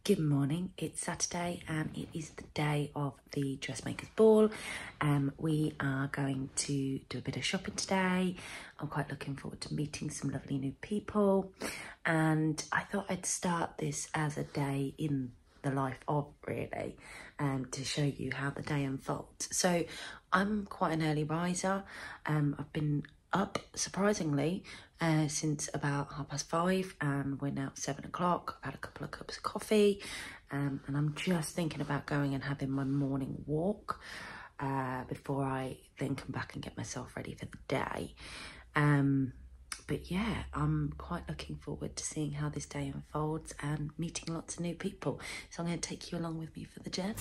Good morning, it's Saturday and it is the day of the Dressmakers Ball. We are going to do a bit of shopping today. I'm quite looking forward to meeting some lovely new people, and I thought I'd start this as a day in the life of, really, to show you how the day unfolds. So I'm quite an early riser. I've been up, surprisingly, since about 5:30, and we're now at 7 o'clock. I've had a couple of cups of coffee, and I'm just thinking about going and having my morning walk before I then come back and get myself ready for the day. But yeah, I'm quite looking forward to seeing how this day unfolds and meeting lots of new people. So I'm going to take you along with me for the journey.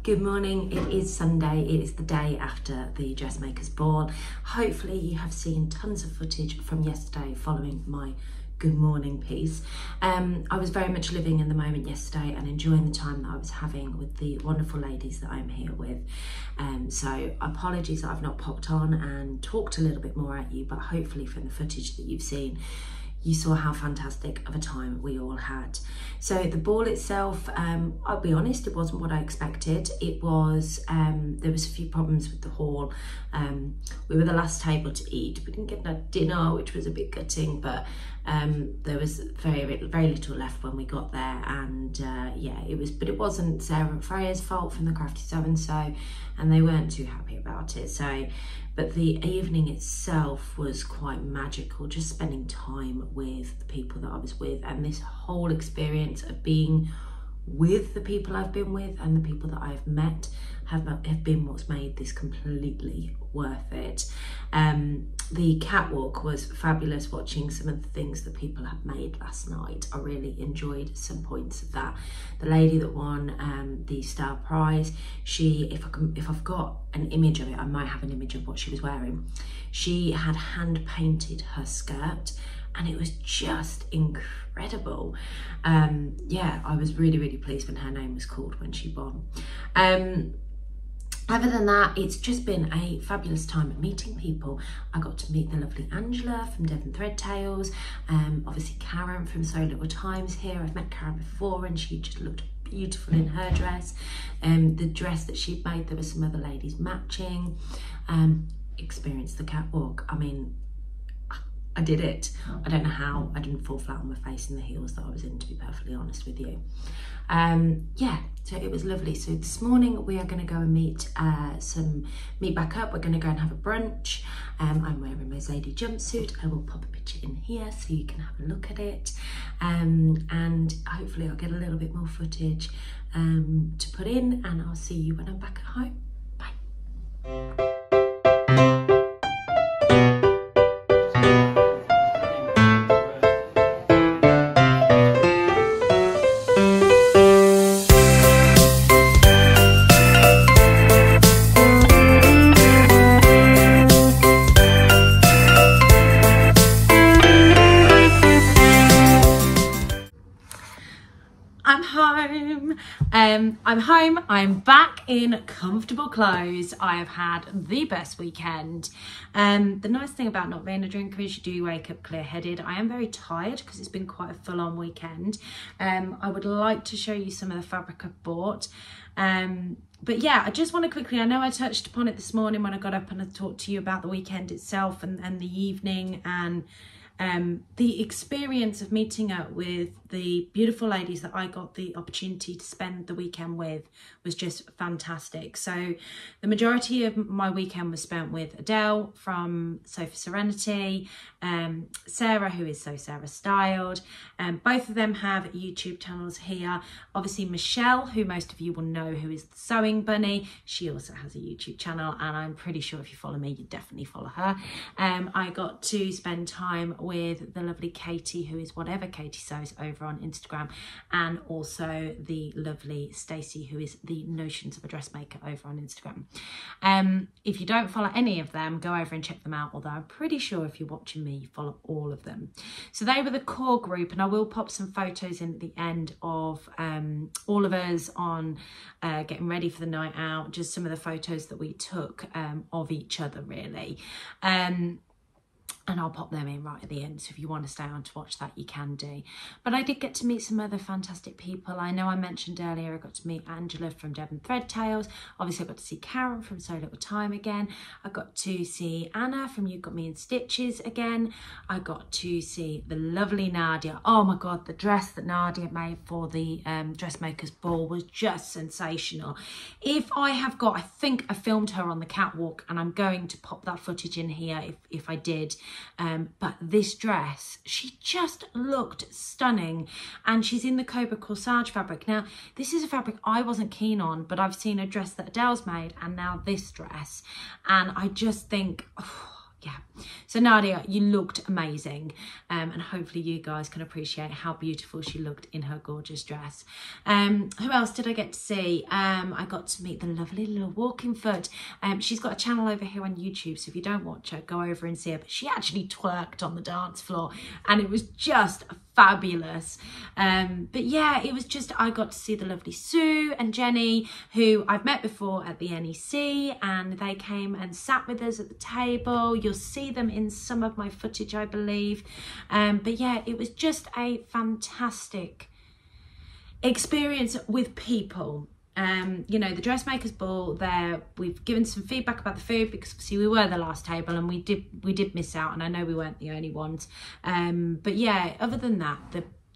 Good morning, it is Sunday, it is the day after the Dressmakers Ball. Hopefully you have seen tons of footage from yesterday following my good morning piece. I was very much living in the moment yesterday and enjoying the time that I was having with the wonderful ladies that I'm here with. So apologies that I've not popped on and talked a little bit more at you, but hopefully from the footage that you've seen, you saw how fantastic of a time we all had. So the ball itself, I'll be honest, it wasn't what I expected. It was, there was a few problems with the hall. We were the last table to eat. We didn't get that dinner, which was a bit gutting, but there was very little left when we got there. And yeah, but it wasn't Sarah and Freya's fault from the Crafty So-and-so, and they weren't too happy about it. So, but the evening itself was quite magical, just spending time with the people that I was with, and this whole experience of being with the people I've been with and the people that I've met have been what's made this completely worth it. The catwalk was fabulous, watching some of the things that people had made last night. I really enjoyed some points of that. The lady that won the Star Prize, if I've got an image of it, I might have an image of what she was wearing. She had hand painted her skirt, and it was just incredible. Yeah, I was really pleased when her name was called when she won. Other than that, it's just been a fabulous time at meeting people. I got to meet the lovely Angela from Devon Threadtails, obviously Karen from So Little Times here. I've met Karen before and she just looked beautiful in her dress. The dress that she'd made, there were some other ladies matching. Experienced the catwalk. I mean, I did it. I don't know how I didn't fall flat on my face in the heels that I was in, to be perfectly honest with you. Yeah, so it was lovely. So this morning we are going to go and meet back up. We're going to go and have a brunch. I'm wearing my Zadie jumpsuit. I will pop a picture in here so you can have a look at it. And hopefully I'll get a little bit more footage to put in, and I'll see you when I'm back at home. Bye. I'm home, I'm back in comfortable clothes. I have had the best weekend. The nice thing about not being a drinker is you do wake up clear-headed. I am very tired because it's been quite a full-on weekend. I would like to show you some of the fabric I've bought. But yeah, I just want to quickly, I know I touched upon it this morning when I got up and I talked to you about the weekend itself and the evening, and the experience of meeting up with the beautiful ladies that I got the opportunity to spend the weekend with was just fantastic. So the majority of my weekend was spent with Adele from Sew for Serenity, Sarah, who is So Sarah Styled. Both of them have YouTube channels here. Obviously Michelle, who most of you will know, who is the Sewing Bunny, she also has a YouTube channel, and I'm pretty sure if you follow me, you definitely follow her. I got to spend time with the lovely Katie, who is Whateverkatiesews over on Instagram, and also the lovely Stacey, who is the Notionsofadressmaker over on Instagram. If you don't follow any of them, go over and check them out, although I'm pretty sure if you're watching me, you follow all of them. So they were the core group, and I will pop some photos in at the end of all of us on getting ready for the night out, just some of the photos that we took of each other, really. And I'll pop them in right at the end, so if you want to stay on to watch that, you can do. But I did get to meet some other fantastic people. I know I mentioned earlier I got to meet Angela from Devon Thread Tales. Obviously I got to see Karen from So Little Time again. I got to see Anna from You Got Me in Stitches again. I got to see the lovely Nadia. Oh my god, the dress that Nadia made for the Dressmakers Ball was just sensational. If I have got, I think I filmed her on the catwalk, and I'm going to pop that footage in here if I did. But this dress, she just looked stunning, and she's in the Cobra Corsage fabric. Now this is a fabric I wasn't keen on, but I've seen a dress that Adele's made, and now this dress, and I just think, oh, yeah. So Nadia, you looked amazing, and hopefully you guys can appreciate how beautiful she looked in her gorgeous dress. Who else did I get to see? I got to meet the lovely little Walking Foot. She's got a channel over here on YouTube, so if you don't watch her, go over and see her. But she actually twerked on the dance floor, and it was just fabulous. But yeah, it was just, I got to see the lovely Sue and Jenny, who I've met before at the NEC, and they came and sat with us at the table. You'll see them in some of my footage, I believe. But yeah, it was just a fantastic experience with people. You know, the Dressmakers Ball there, we've given some feedback about the food because obviously we were the last table and we did miss out, and I know we weren't the only ones. But yeah, other than that,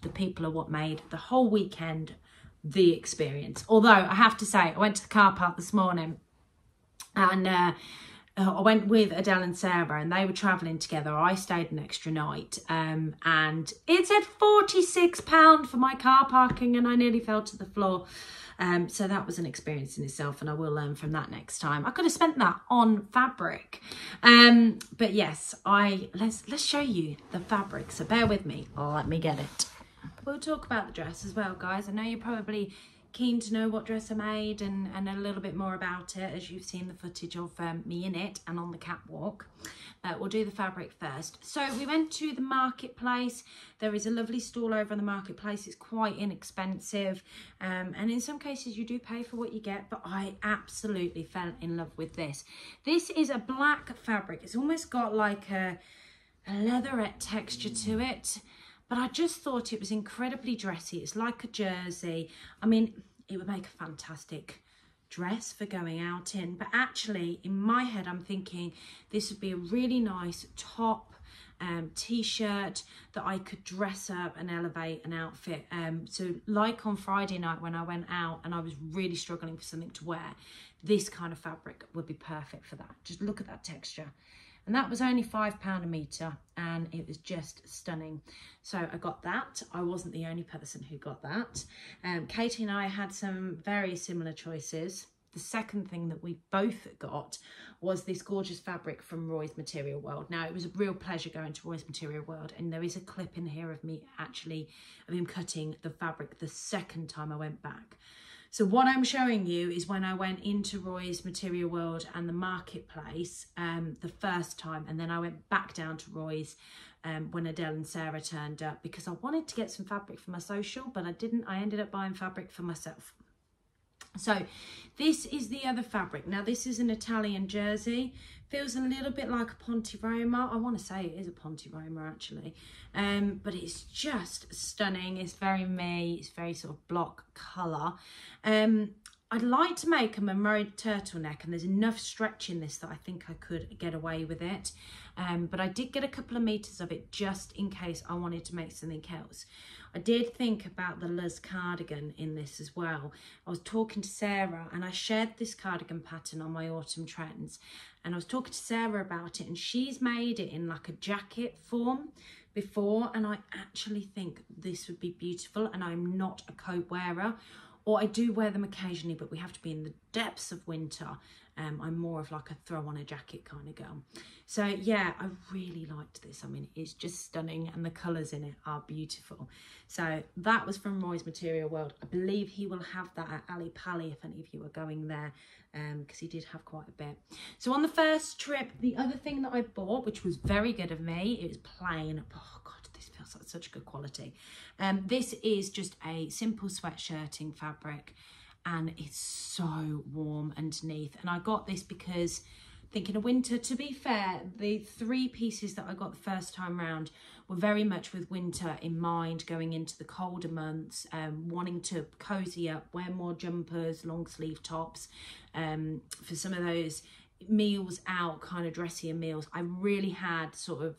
the people are what made the whole weekend the experience. Although I have to say, I went to the car park this morning, and I went with Adele and Sarah, and they were travelling together. I stayed an extra night, and it said £46 for my car parking, and I nearly fell to the floor. So that was an experience in itself, and I will learn from that next time. I could have spent that on fabric. But yes, let's show you the fabric. So bear with me. Let me get it. We'll talk about the dress as well, guys. I know you're probably keen to know what dress I made and a little bit more about it, as you've seen the footage of me in it and on the catwalk. We'll do the fabric first. So we went to the marketplace. There is a lovely stall over on the marketplace. It's quite inexpensive, and in some cases you do pay for what you get, but I absolutely fell in love with this. This is a black fabric. It's almost got like a leatherette texture to it, but I just thought it was incredibly dressy. It's like a jersey. I mean, it would make a fantastic dress for going out in, but actually in my head I'm thinking this would be a really nice top t-shirt that I could dress up and elevate an outfit. So like on Friday night when I went out and I was really struggling for something to wear, this kind of fabric would be perfect for that. Just look at that texture. and that was only £5 a metre, and it was just stunning. So I got that. I wasn't the only person who got that. Katie and I had some very similar choices. The second thing that we both got was this gorgeous fabric from Roy's Material World. Now, it was a real pleasure going to Roy's Material World, and there is a clip in here of me actually, of him cutting the fabric the second time I went back. So what I'm showing you is when I went into Roy's Material World and the marketplace the first time, and then I went back down to Roy's when Adele and Sarah turned up, because I wanted to get some fabric for my social, but I didn't. I ended up buying fabric for myself. So this is the other fabric. Now, this is an Italian jersey. Feels a little bit like a Ponte Roma. I want to say it is a Ponte Roma actually, but it's just stunning. It's very me. It's very sort of block colour. I'd like to make a marmored turtleneck, and there's enough stretch in this that I think I could get away with it. But I did get a couple of meters of it just in case I wanted to make something else. I did think about the Luz cardigan in this as well. I was talking to Sarah, and I shared this cardigan pattern on my autumn trends, and I was talking to Sarah about it, and she's made it in like a jacket form before, and I actually think this would be beautiful. And I'm not a coat wearer, or I do wear them occasionally, but we have to be in the depths of winter. I'm more of like a throw on a jacket kind of girl. So yeah, I really liked this. I mean, it's just stunning, and the colours in it are beautiful. So that was from Roy's Material World. I believe he will have that at Ali Pali if any of you are going there, because he did have quite a bit. So on the first trip, the other thing that I bought, which was very good of me, it was plain. Oh God, this feels like such good quality. This is just a simple sweatshirting fabric, and it's so warm underneath. And I got this because thinking of winter. To be fair, the 3 pieces that I got the first time round were very much with winter in mind, going into the colder months, wanting to cozy up, wear more jumpers, long sleeve tops, for some of those meals out, kind of dressier meals. I really had sort of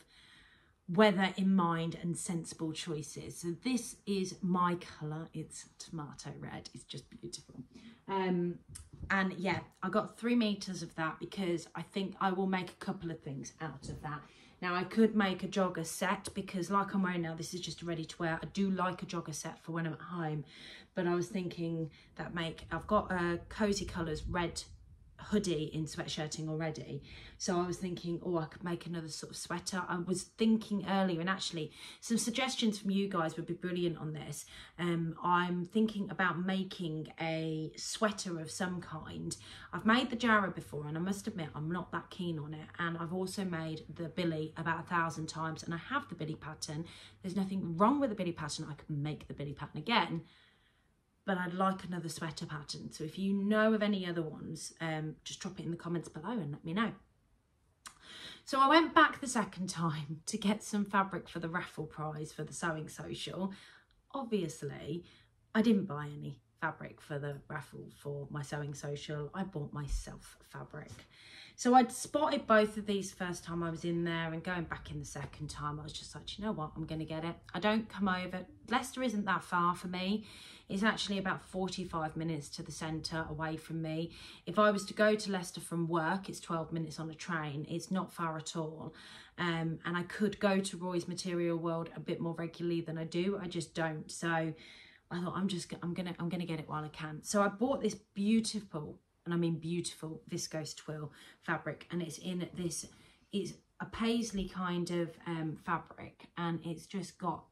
weather in mind and sensible choices. So this is my colour. It's tomato red. It's just beautiful. And yeah, I got 3 meters of that because I think I will make a couple of things out of that. Now, I could make a jogger set because like I'm wearing now, this is just ready to wear. I do like a jogger set for when I'm at home, but I was thinking that I've got Cozy Colours red hoodie in sweatshirting already, so I was thinking, oh, I could make another sort of sweater. I was thinking earlier, and actually some suggestions from you guys would be brilliant on this. I'm thinking about making a sweater of some kind. I've made the Jarrah before, and I must admit I'm not that keen on it, and I've also made the Billy about 1,000 times, and I have the Billy pattern. There's nothing wrong with the Billy pattern. I can make the Billy pattern again, but I'd like another sweater pattern. So if you know of any other ones, just drop it in the comments below and let me know. So I went back the second time to get some fabric for the raffle prize for the sewing social. Obviously, I didn't buy any fabric for the raffle for my sewing social. I bought myself fabric. So I'd spotted both of these first time I was in there, and going back in the second time, I was just like, you know what, I'm going to get it. I don't come over. Leicester isn't that far for me. It's actually about 45 minutes to the centre away from me. If I was to go to Leicester from work, it's 12 minutes on a train. It's not far at all. And I could go to Roy's Material World a bit more regularly than I do. I just don't. So I thought I'm gonna get it while I can. So I bought this beautiful, and I mean beautiful, viscose twill fabric, and it's in this, it's a paisley kind of fabric, and it's got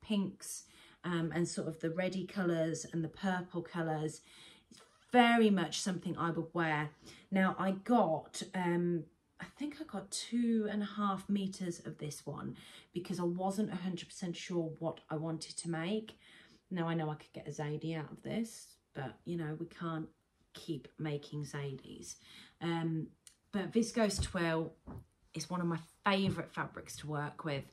pinks and sort of the reddy colours and the purple colours. It's very much something I would wear. Now I got I think I got 2.5 meters of this one because I wasn't 100% sure what I wanted to make. Now I know I could get a Zadie out of this, but you know, we can't keep making Zadies. But viscose twill is one of my favourite fabrics to work with.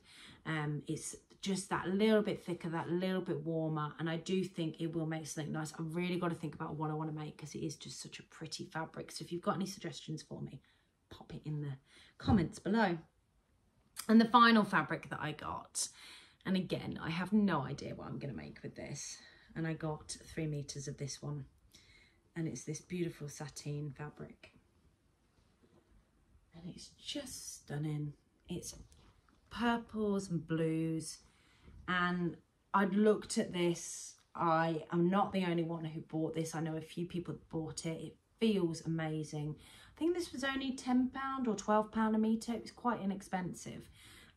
It's just that little bit thicker, that little bit warmer, and I do think it will make something nice. I've really got to think about what I want to make because it is just such a pretty fabric. So if you've got any suggestions for me, pop it in the comments below. And the final fabric that I got, and again, I have no idea what I'm going to make with this, and I got 3 meters of this one, and it's this beautiful sateen fabric. And it's just stunning. It's purples and blues, and I'd looked at this. I am not the only one who bought this. I know a few people bought it. It feels amazing. I think this was only £10 or £12 a metre. It was quite inexpensive,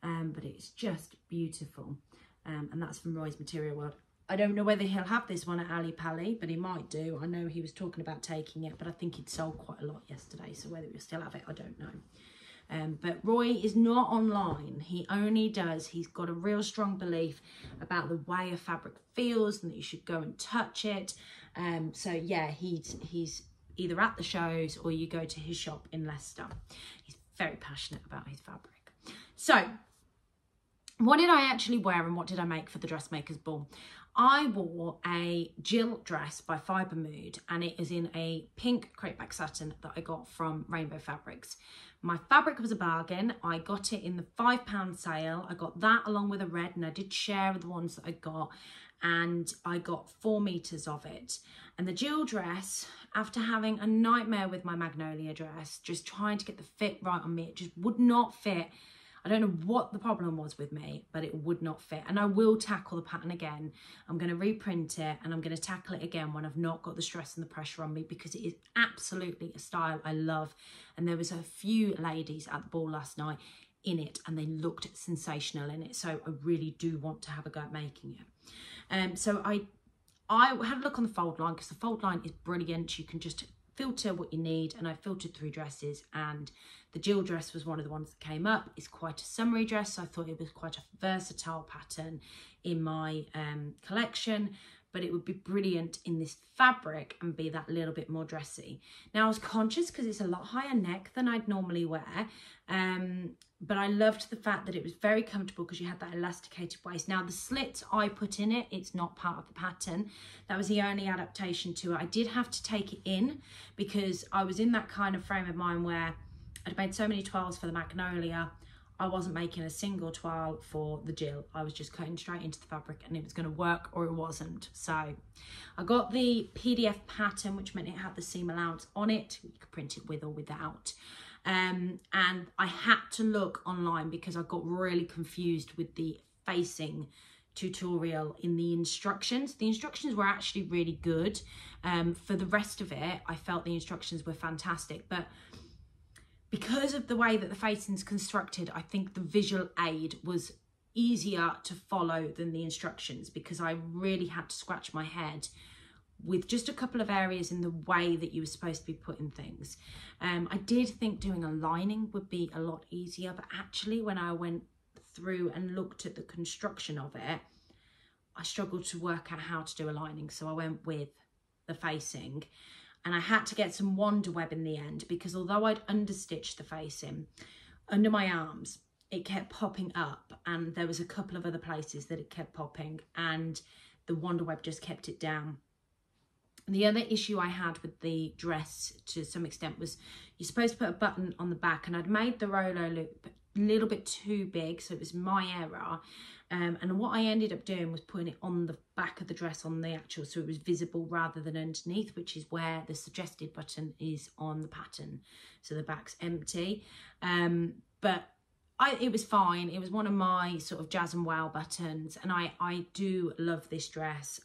but it's just beautiful. And that's from Roy's Material World. I don't know whether he'll have this one at Ali Pally, but he might do. I know he was talking about taking it, but I think he'd sold quite a lot yesterday. So whether he'll still have it, I don't know. But Roy is not online. He only does. He's got a real strong belief about the way a fabric feels and that you should go and touch it. So yeah, he's either at the shows or you go to his shop in Leicester. He's very passionate about his fabric. So what did I actually wear and what did I make for the Dressmakers Ball? I wore a Jill dress by Fibre Mood, and it is in a pink crepeback satin that I got from Rainbow Fabrics. My fabric was a bargain. I got it in the £5 sale. I got that along with a red, and I did share the ones that I got, and I got 4 meters of it. And the Jill dress, after having a nightmare with my Magnolia dress, just trying to get the fit right on me, it just would not fit. I don't know what the problem was with me, but it would not fit. And I will tackle the pattern again. I'm going to reprint it and I'm going to tackle it again when I've not got the stress and the pressure on me, because it is absolutely a style I love. And there was a few ladies at the ball last night in it and they looked sensational in it. So I really do want to have a go at making it. So I had a look on the fold line, because the fold line is brilliant. You can just filter what you need, and I filtered 3 dresses, and the Jill dress was one of the ones that came up. It's quite a summery dress, so I thought it was quite a versatile pattern in my collection, but it would be brilliant in this fabric and be that little bit more dressy. Now I was conscious because it's a lot higher neck than I'd normally wear, but I loved the fact that it was very comfortable because you had that elasticated waist. Now the slits I put in it, it's not part of the pattern. That was the only adaptation to it. I did have to take it in because I was in that kind of frame of mind where I'd made so many toiles for the Magnolia. I wasn't making a single toile for the Jill. I was just cutting straight into the fabric and it was going to work or it wasn't. So I got the PDF pattern, which meant it had the seam allowance on it. You could print it with or without. And I had to look online because I got really confused with the facing tutorial in the instructions. The instructions were actually really good. For the rest of it, I felt the instructions were fantastic, but because of the way that the facing's constructed, I think the visual aid was easier to follow than the instructions, because I really had to scratch my head with just a couple of areas in the way that you were supposed to be putting things. I did think doing a lining would be a lot easier, but actually when I went through and looked at the construction of it, I struggled to work out how to do a lining. So I went with the facing, and I had to get some Wonder Web in the end, because although I'd understitched the facing under my arms, it kept popping up, and there was a couple of other places that it kept popping, and the Wonder Web just kept it down. The other issue I had with the dress to some extent was you're supposed to put a button on the back, and I'd made the Rolo loop a little bit too big, so it was my error. And what I ended up doing was putting it on the back of the dress on the actual, so it was visible rather than underneath, which is where the suggested button is on the pattern. So the back's empty. But it was fine. It was one of my sort of Jazz and Wow buttons, and I do love this dress.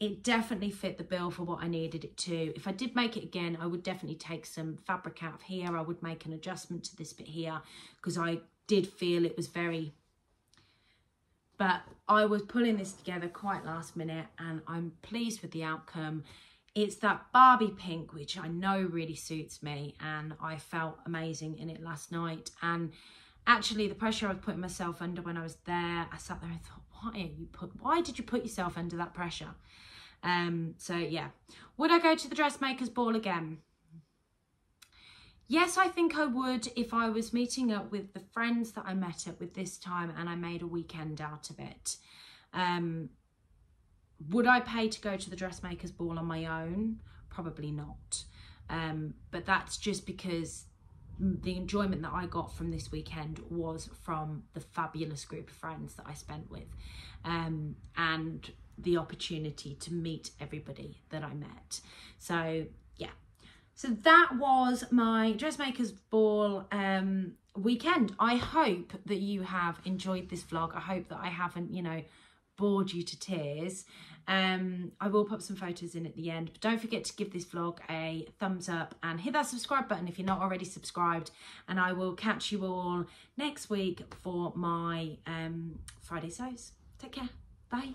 It definitely fit the bill for what I needed it to. If I did make it again, I would definitely take some fabric out of here. I would make an adjustment to this bit here because I did feel it was very... But I was pulling this together quite last minute and I'm pleased with the outcome. It's that Barbie pink, which I know really suits me, and I felt amazing in it last night. And actually the pressure I was putting myself under when I was there, I sat there and thought, why did you put yourself under that pressure? So yeah, would I go to the Dressmakers Ball again? Yes, I think I would if I was meeting up with the friends that I met up with this time and I made a weekend out of it. Would I pay to go to the Dressmakers Ball on my own? Probably not. But that's just because the enjoyment that I got from this weekend was from the fabulous group of friends that I spent with, and the opportunity to meet everybody that I met. So yeah, So that was my Dressmakers Ball weekend. I hope that you have enjoyed this vlog. I hope that I haven't, you know, bored you to tears. I will put some photos in at the end, but don't forget to give this vlog a thumbs up and hit that subscribe button if you're not already subscribed, and I will catch you all next week for my Friday sews. Take care. Bye.